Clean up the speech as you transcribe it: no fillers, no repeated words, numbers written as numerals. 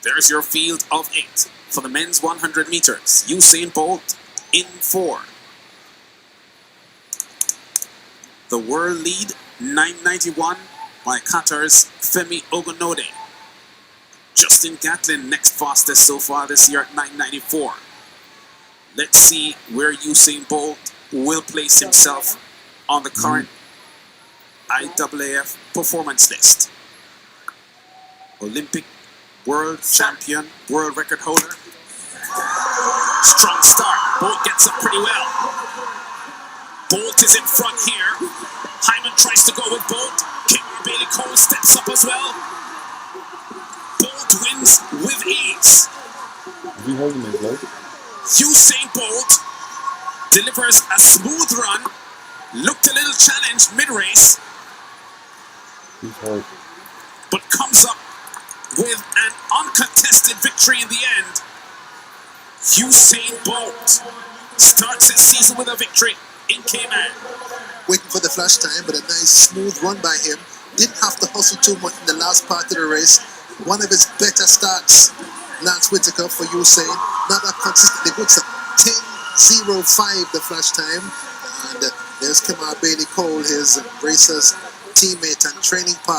There's your field of 8 for the men's 100 meters. Usain Bolt in 4. The world lead, 9:91 by Qatar's Femi Ogunode. Justin Gatlin next fastest so far this year at 9:94. Let's see where Usain Bolt will place himself on the current IAAF performance list. Olympic world champion, world record holder. Strong start. Bolt gets up pretty well. Bolt is in front here. Hyman tries to go with Bolt. Kemar Bailey Cole steps up as well. Bolt wins with ease. Usain Bolt delivers a smooth run. Looked a little challenged mid-race, but comes up with an uncontested victory in the end. Usain Bolt starts his season with a victory in Kemar. Waiting for the flash time, but a nice smooth run by him. Didn't have to hustle too much in the last part of the race. One of his better starts, Lance Whitaker for Usain. Not that consistently good. 10:05 the flash time. And there's Kemar Bailey Cole, his racer's teammate and training partner.